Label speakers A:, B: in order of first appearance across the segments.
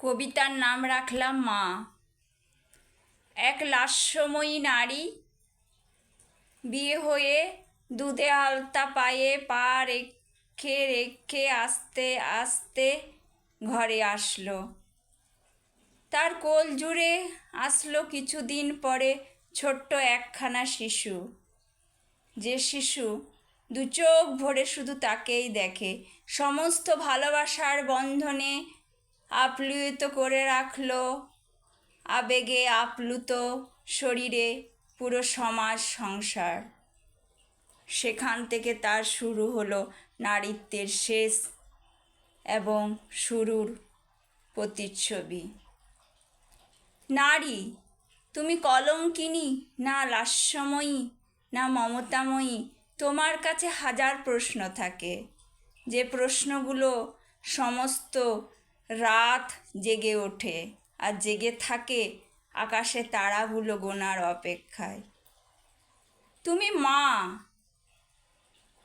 A: কবিতার নাম রাখলাম মা। এক লাস্যময়ী নারী, বিয়ে হয়ে দুধে আলতা পায়ে পা রেখে রেখে আস্তে আস্তে ঘরে আসলো। তার কোল জুড়ে আসলো কিছুদিন পরে ছোট্ট একখানা শিশু, যে শিশু দু চোখ ভরে শুধু তাকেই দেখে, সমস্ত ভালোবাসার বন্ধনে আপ্লুত করে রাখলো, আবেগে আপ্লুত শরীরে পুরো সমাজ সংসার। সেখান থেকে তার শুরু হলো নারীত্বের শেষ এবং শুরুর প্রতিচ্ছবি। নারী, তুমি কলঙ্কিনী না লাস্যময়ী না মমতাময়ী? তোমার কাছে হাজার প্রশ্ন থাকে, যে প্রশ্নগুলো সমস্ত রাত জেগে ওঠে আর জেগে থাকে আকাশে তারাগুলো গোনার অপেক্ষায়। তুমি মা,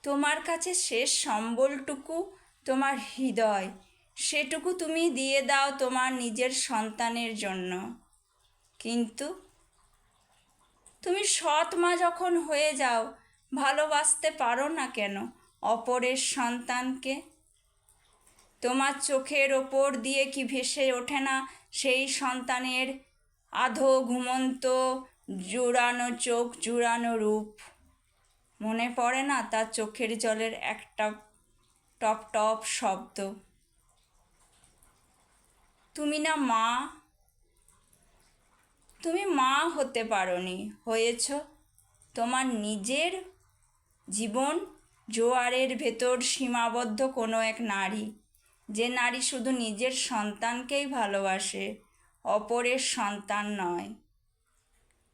A: তোমার কাছে শেষ সম্বলটুকু তোমার হৃদয়, সেটুকু তুমি দিয়ে দাও তোমার নিজের সন্তানের জন্য। কিন্তু তুমি সৎ মা যখন হয়ে যাও, ভালোবাসতে পারো না কেন অপরের সন্তানকে? তোমার চোখের ওপর দিয়ে কি ভেসে ওঠে না সেই সন্তানের আধো ঘুমন্ত জুড়ানো চোখ জুড়ানো রূপ? মনে পড়ে না তার চোখের জলের একটা টপ টপ শব্দ? তুমি না মা? তুমি মা হতে পারোনি, হয়েছ তোমার নিজের জীবন জোয়ারের ভেতর সীমাবদ্ধ কোনো এক নারী, যে নারী শুধু নিজের সন্তানকেই ভালোবাসে, অপরের সন্তান নয়,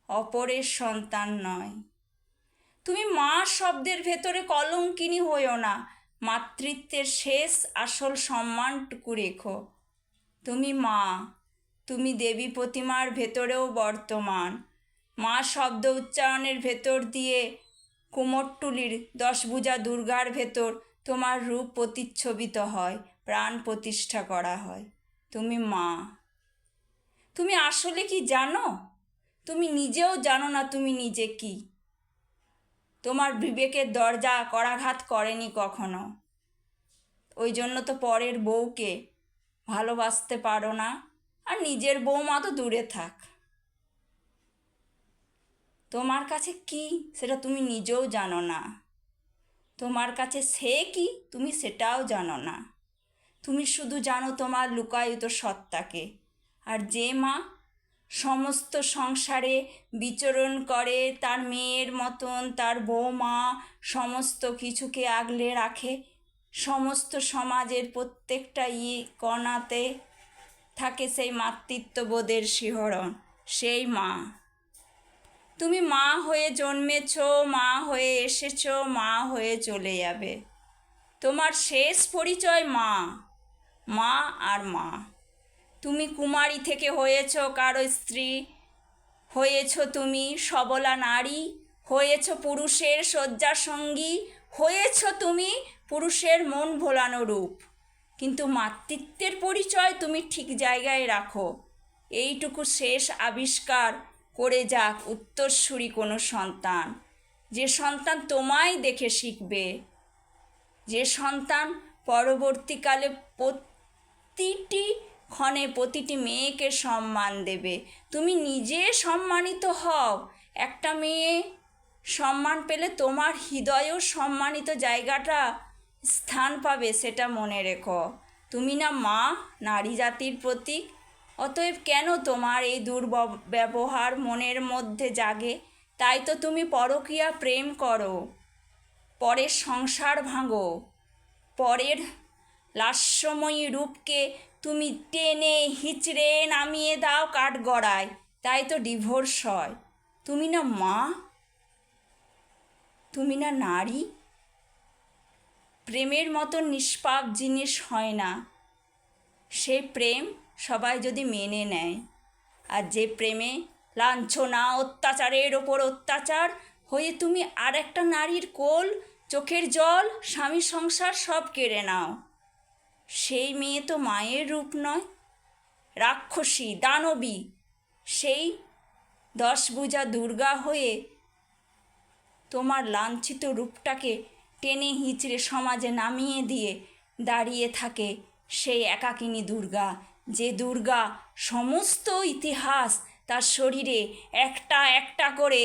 A: অপরের সন্তান নয়। তুমি মা শব্দের ভেতরে কলঙ্কিনী হইও না, মাতৃত্বের শেষ আসল সম্মানটুকু রেখো। তুমি মা, তুমি দেবী প্রতিমার ভেতরেও বর্তমান। মা শব্দ উচ্চারণের ভেতর দিয়ে কুমোরটুলির 10 ভুজা দুর্গার ভেতর তোমার রূপ প্রতিচ্ছবিত হয়, প্রাণ প্রতিষ্ঠা করা হয়। তুমি মা। তুমি আসলে কি জানো? তুমি নিজেও জানো না তুমি নিজে কি। তোমার বিবেকের দরজা করাঘাত করেনি কখনো, ওই জন্য তো পরের বউকে ভালোবাসতে পারো না, আর নিজের বউমা তো দূরে থাক। তোমার কাছে কি সেটা তুমি নিজেও জানো না, তোমার কাছে সে কি তুমি সেটাও জানো না। তুমি শুধু জানো তোমার লুকায়িত সত্তাকে। আর যে মা সমস্ত সংসারে বিচরণ করে তার মেয়ের মতন, তার বউমা সমস্ত কিছুকে আগলে রাখে, সমস্ত সমাজের প্রত্যেকটা কণাতে থাকে সেই মাতৃত্ববোধের শিহরণ, সেই মা। তুমি মা হয়ে জন্মেছ, মা হয়ে এসেছ, মা হয়ে চলে যাবে। তোমার শেষ পরিচয় মা, মা আর মা। তুমি কুমারী থেকে হয়েছ কারো স্ত্রী, হয়েছ তুমি সবলা নারী, হয়েছ পুরুষের শয্যাসঙ্গী, হয়েছ তুমি পুরুষের মন ভোলানো রূপ। কিন্তু মাতৃত্বের পরিচয় তুমি ঠিক জায়গায় রাখো। এইটুকু শেষ আবিষ্কার করে যাক উত্তরসূরি কোনো সন্তান, যে সন্তান তোমায় দেখে শিখবে, যে সন্তান পরবর্তীকালে প্রতিটি ক্ষণে প্রতিটি মেয়েকে সম্মান দেবে। তুমি নিজে সম্মানিত হও, একটা মেয়ে সম্মান পেলে তোমার হৃদয়েও সম্মানিত জায়গাটা স্থান পাবে, সেটা মনে রেখো। তুমি না মা, নারী জাতির প্রতীক। অতএব কেন তোমার এই দুর্ব্যবহার মনের মধ্যে জাগে? তাই তো তুমি পরকীয়া প্রেম করো, পরের সংসার ভাঙো, পরের লাস্যময়ী রূপকে তুমি টেনে হিচড়ে নামিয়ে দাও কাঠগড়ায়, তাই তো ডিভোর্স হয়। তুমি না মা, তুমি না নারী। প্রেমের মতো নিষ্পাপ জিনিস হয় না। সেই প্রেম সবাই যদি মেনে নেয়, আর যে প্রেমে লাঞ্ছনা অত্যাচারের ওপর অত্যাচার হয়ে তুমি আর একটা নারীর কোল, চোখের জল, স্বামী সংসার সব কেড়ে নাও, সেই মেয়ে তো মায়ের রূপ নয়। রাক্ষসী দানবী সেই 10 ভুজা দুর্গা হয়ে তোমার লাঞ্ছিত রূপটাকে টেনে হিঁচড়ে সমাজে নামিয়ে দিয়ে দাঁড়িয়ে থাকে সেই একাকিনী দুর্গা, যে দুর্গা সমস্ত ইতিহাস তার শরীরে একটা একটা করে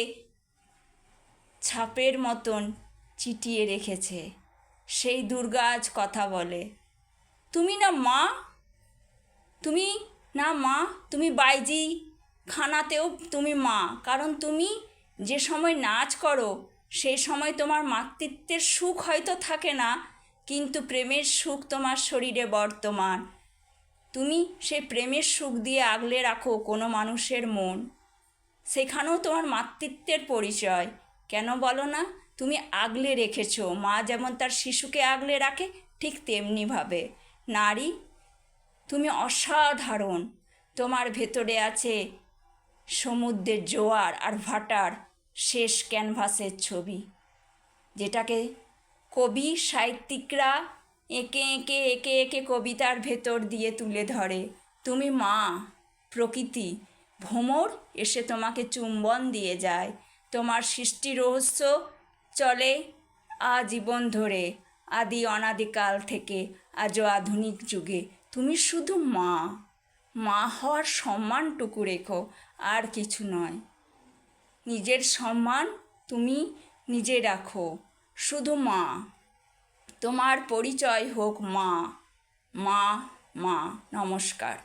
A: ছাপের মতন চিটিয়ে রেখেছে। সেই দুর্গা আজ কথা বলে। তুমি না মা, তুমি না মা, তুমি বাইজি খানাতেও তুমি মা, কারণ তুমি যে সময় নাচ করো সেই সময় তোমার মাতৃত্বের সুখ হয়তো থাকে না, কিন্তু প্রেমের সুখ তোমার শরীরে বর্তমান। তুমি সেই প্রেমের সুখ দিয়ে আগলে রাখো কোনো মানুষের মন, সেখানেও তোমার মাতৃত্বের পরিচয়। কেন বলো না? তুমি আগলে রেখেছো। মা যেমন তার শিশুকে আগলে রাখে, ঠিক তেমনিভাবে নারী তুমি অসাধারণ। তোমার ভেতরে আছে সমুদ্রের জোয়ার আর ভাটার শেষ ক্যানভাসের ছবি, যেটাকে কবি সাহিত্যিকরা এঁকে এঁকে এঁকে এঁকে কবিতার ভেতর দিয়ে তুলে ধরে। তুমি মা, প্রকৃতি ভ্রমর এসে তোমাকে চুম্বন দিয়ে যায়। তোমার সৃষ্টি রহস্য চলে আজীবন ধরে, আদি অনাদিকাল থেকে আজও আধুনিক যুগে। তুমি শুধু মা, মা হওয়ার সম্মানটুকু রেখো, আর কিছু নয়। নিজের সম্মান তুমি নিজে রাখো, শুধু মা। তোমার পরিচয় হোক মা, মা, মা। নমস্কার।